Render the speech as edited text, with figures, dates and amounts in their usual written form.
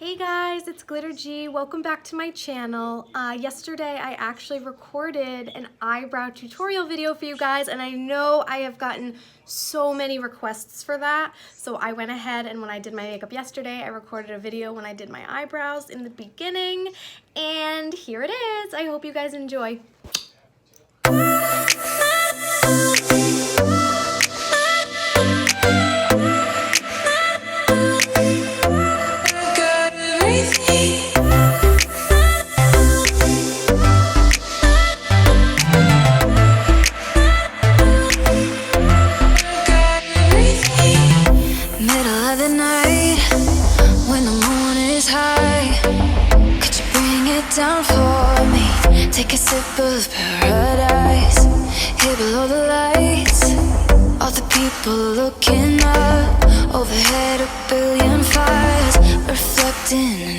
Hey guys, it's Glitterettes. Welcome back to my channel. Yesterday I actually recorded an eyebrow tutorial video for you guys, and I know I have gotten so many requests for that. So I went ahead and when I did my makeup yesterday, I recorded a video when I did my eyebrows in the beginning, and here it is. I hope you guys enjoy. Down for me, take a sip of paradise. Here below the lights, all the people looking up. Overhead, a billion fires reflecting